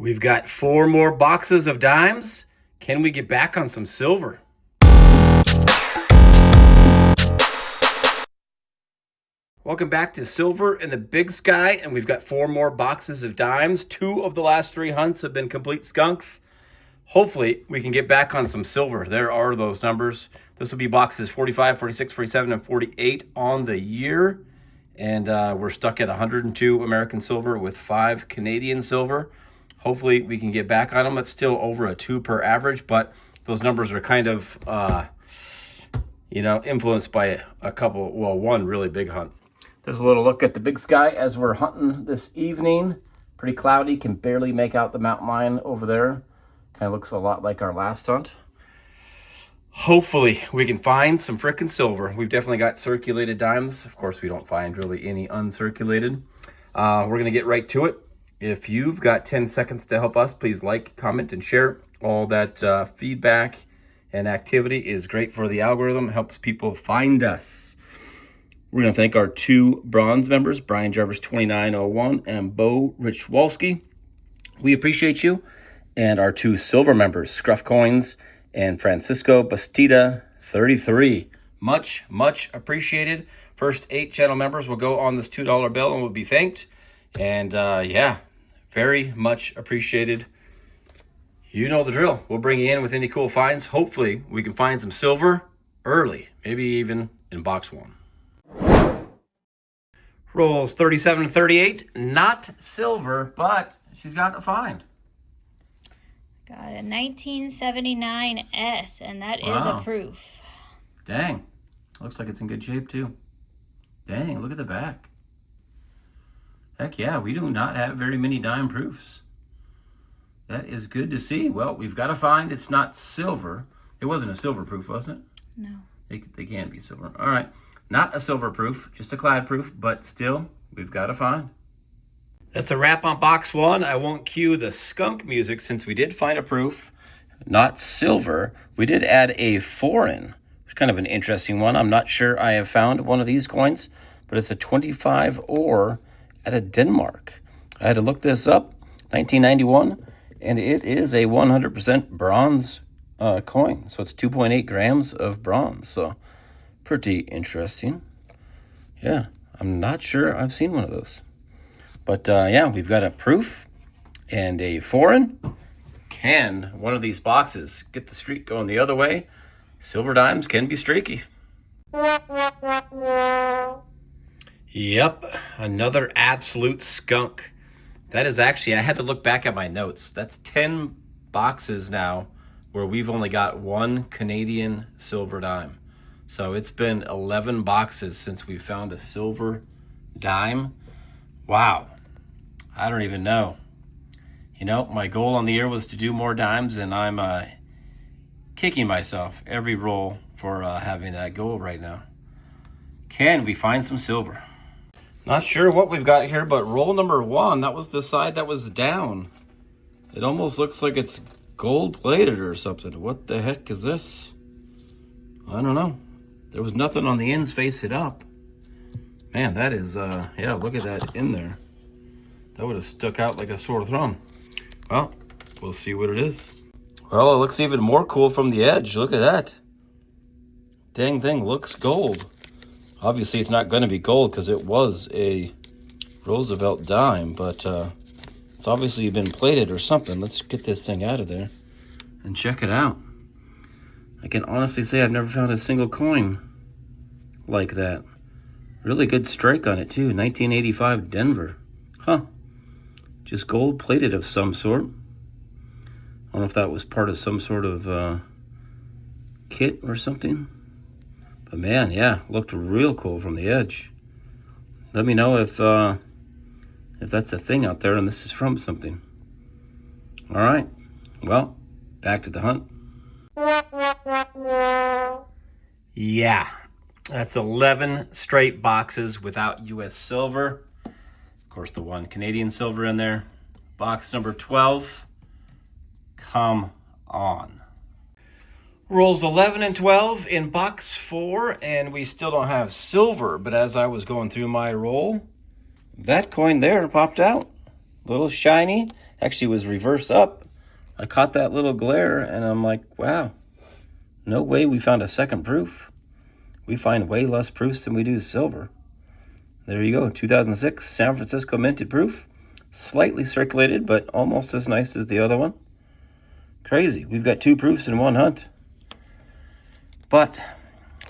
We've got 4 more boxes of dimes. Can we get back on some silver? Welcome back to Silver in the Big Sky, and we've got 4 more boxes of dimes. 2 of the last 3 hunts have been complete skunks. Hopefully, we can get back on some silver. There are those numbers. This will be boxes 45, 46, 47, and 48 on the year. And we're stuck at 102 American silver with 5 Canadian silver. Hopefully, we can get back on them. It's still over a 2 per average, but those numbers are kind of, influenced by one really big hunt. There's a little look at the Big Sky as we're hunting this evening. Pretty cloudy, can barely make out the mountain line over there. Kind of looks a lot like our last hunt. Hopefully, we can find some frickin' silver. We've definitely got circulated dimes. Of course, we don't find really any uncirculated. We're going to get right to it. If you've got 10 seconds to help us, please like, comment, and share. All that feedback and activity is great for the algorithm, helps people find us. We're going to thank our 2 bronze members, Brian Jarvis 2901 and Bo Richwalski. We appreciate you. And our 2 silver members, Scruff Coins and Francisco Bastida 33. Much, much appreciated. First 8 channel members will go on this $2 bill and will be thanked. And very much appreciated. You know the drill. We'll bring you in with any cool finds. Hopefully, we can find some silver early, maybe even in box 1. Rolls 37 and 38. Not silver, but she's got a find. Got a 1979 S, and that is a proof. Dang. Looks like it's in good shape, too. Dang, look at the back. Heck yeah, we do not have very many dime proofs. That is good to see. Well, we've got to find it's not silver. It wasn't a silver proof, was it? No. They can be silver. All right. Not a silver proof, just a clad proof, but still, we've got to find. That's a wrap on box 1. I won't cue the skunk music since we did find a proof, not silver. We did add a foreign, which is kind of an interesting one. I'm not sure I have found one of these coins, but it's a 25 ore out of Denmark. I had to look this up, 1991, and it is a 100% bronze coin. So it's 2.8 grams of bronze. So pretty interesting. Yeah, I'm not sure I've seen one of those. But we've got a proof and a foreign. Can one of these boxes get the streak going the other way? Silver dimes can be streaky. Yep, another absolute skunk. That is actually, I had to look back at my notes. That's 10 boxes now where we've only got 1 Canadian silver dime. So it's been 11 boxes since we found a silver dime. Wow. I don't even know. You know, my goal on the year was to do more dimes, and I'm kicking myself every roll for having that goal right now. Can we find some silver? Not sure what we've got here, but roll number 1, that was the side that was down. It almost looks like it's gold-plated or something. What the heck is this? I don't know. There was nothing on the ends facing up. Man, that is, look at that in there. That would have stuck out like a sore thumb. Well, we'll see what it is. Well, it looks even more cool from the edge. Look at that. Dang thing looks gold. Obviously, it's not going to be gold because it was a Roosevelt dime, but it's obviously been plated or something. Let's get this thing out of there and check it out. I can honestly say I've never found a single coin like that. Really good strike on it, too. 1985 Denver. Huh. Just gold plated of some sort. I don't know if that was part of some sort of kit or something. But man, yeah, looked real cool from the edge. Let me know if that's a thing out there and this is from something. All right. Well, back to the hunt. Yeah. That's 11 straight boxes without U.S. silver. Of course, the 1 Canadian silver in there. Box number 12. Come on. Rolls 11 and 12 in box 4, and we still don't have silver. But as I was going through my roll, that coin there popped out. A little shiny. Actually, it was reversed up. I caught that little glare, and I'm like, wow, no way we found a second proof. We find way less proofs than we do silver. There you go, 2006 San Francisco minted proof. Slightly circulated, but almost as nice as the other one. Crazy, we've got 2 proofs in one hunt. But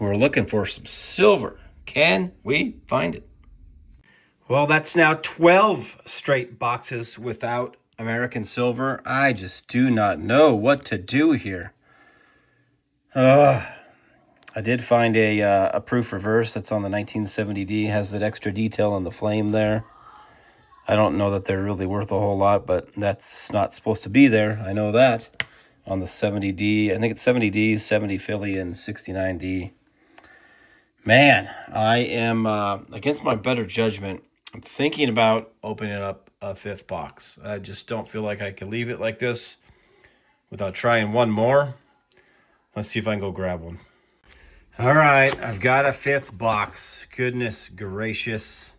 we're looking for some silver. Can we find it? Well, that's now 12 straight boxes without American silver. I just do not know what to do here. I did find a proof reverse that's on the 1970D. Has that extra detail on the flame there. I don't know that they're really worth a whole lot, but that's not supposed to be there. I know that. On the 70D, I think it's 70D, 70 Philly, and 69D. Man, I am, against my better judgment, I'm thinking about opening up a 5th box. I just don't feel like I can leave it like this without trying one more. Let's see if I can go grab one. All right, I've got a 5th box. Goodness gracious.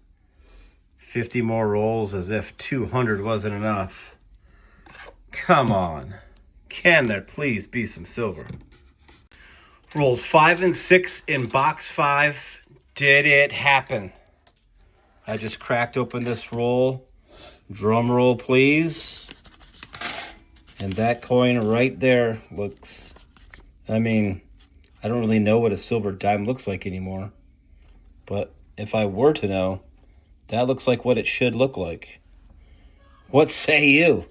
50 more rolls, as if 200 wasn't enough. Come on. Can there please be some silver? Rolls 5 and 6 in box 5. Did it happen? I just cracked open this roll. Drum roll, please. And that coin right there looks, I mean, I don't really know what a silver dime looks like anymore. But if I were to know, that looks like what it should look like. What say you?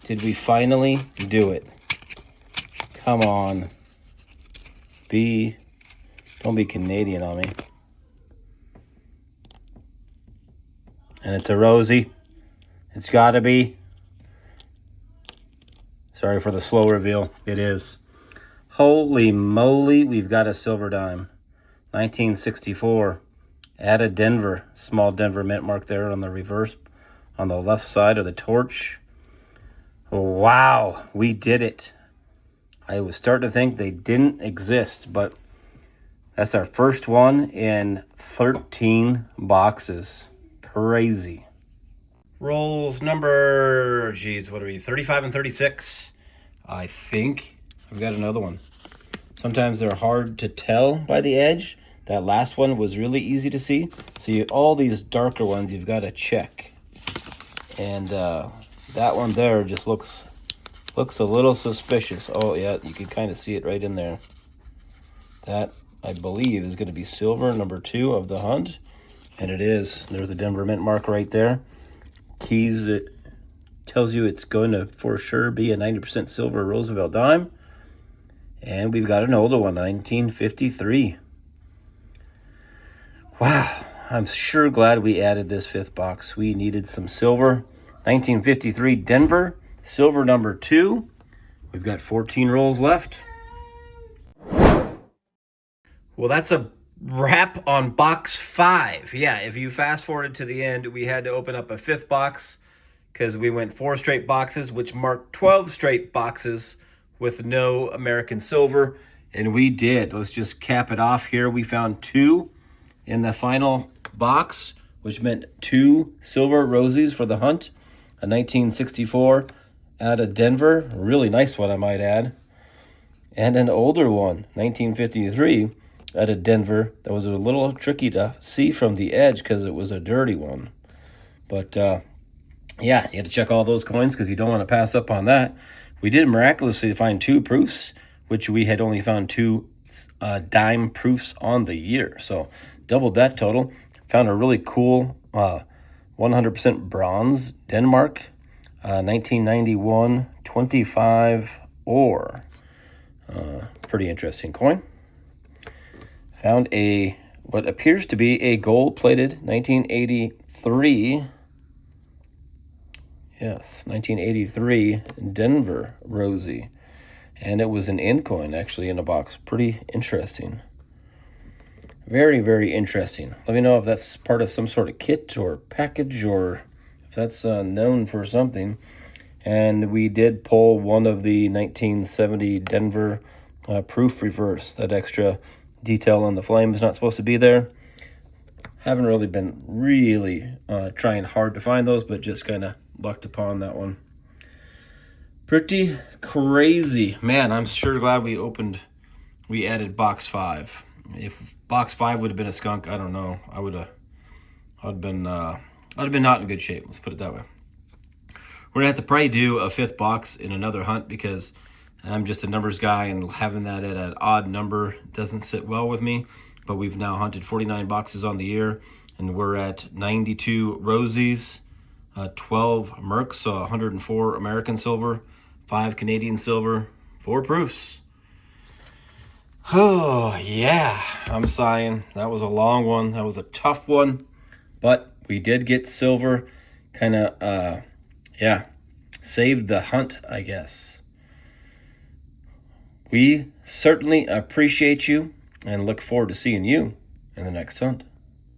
Did we finally do it? Come on. Don't be Canadian on me. And it's a Rosie. It's gotta be. Sorry for the slow reveal. It is. Holy moly, we've got a silver dime. 1964. At a Denver. Small Denver mint mark there on the reverse, on the left side of the torch. Wow, we did it. I was starting to think they didn't exist, but that's our first one in 13 boxes. Crazy. Rolls number, geez, what are we, 35 and 36? I think I've got another one. Sometimes they're hard to tell by the edge. That last one was really easy to see. So all these darker ones you've got to check. And that one there just looks a little suspicious. Oh yeah, you can kind of see it right in there. That, I believe, is going to be silver, number 2 of the hunt. And it is. There's a Denver mint mark right there. Keys, it tells you it's going to for sure be a 90% silver Roosevelt dime. And we've got an older one, 1953. Wow, I'm sure glad we added this 5th box. We needed some silver. 1953 Denver, silver number 2. We've got 14 rolls left. Well, that's a wrap on box 5. Yeah, if you fast forwarded to the end, we had to open up a 5th box because we went 4 straight boxes, which marked 12 straight boxes with no American silver. And we did. Let's just cap it off here. We found 2 in the final box, which meant 2 silver Rosies for the hunt. A 1964 out of Denver. A really nice one, I might add. And an older one, 1953 out of Denver. That was a little tricky to see from the edge because it was a dirty one. But yeah, you had to check all those coins because you don't want to pass up on that. We did miraculously find 2 proofs, which we had only found 2 dime proofs on the year. So doubled that total. Found a really cool 100% bronze Denmark 1991 25 ore. Pretty interesting coin. Found a what appears to be a gold-plated 1983. Yes, 1983 Denver Rosie. And it was an in coin actually in a box. Pretty interesting. Very, very interesting. Let me know if that's part of some sort of kit or package or if that's known for something. And we did pull one of the 1970 Denver proof reverse. That extra detail on the flame is not supposed to be there. Haven't really been trying hard to find those, but just kind of lucked upon that one. Pretty crazy. Man, I'm sure glad we added box 5. If box 5 would have been a skunk, I don't know. I'd been not in good shape. Let's put it that way. We're gonna have to probably do a 5th box in another hunt because I'm just a numbers guy, and having that at an odd number doesn't sit well with me. But we've now hunted 49 boxes on the year, and we're at 92 Rosies, 12 Mercs, so 104 American silver, 5 Canadian silver, 4 proofs. Oh, yeah, I'm sighing. That was a long one. That was a tough one, but we did get silver. Kind of, yeah, saved the hunt, I guess. We certainly appreciate you and look forward to seeing you in the next hunt.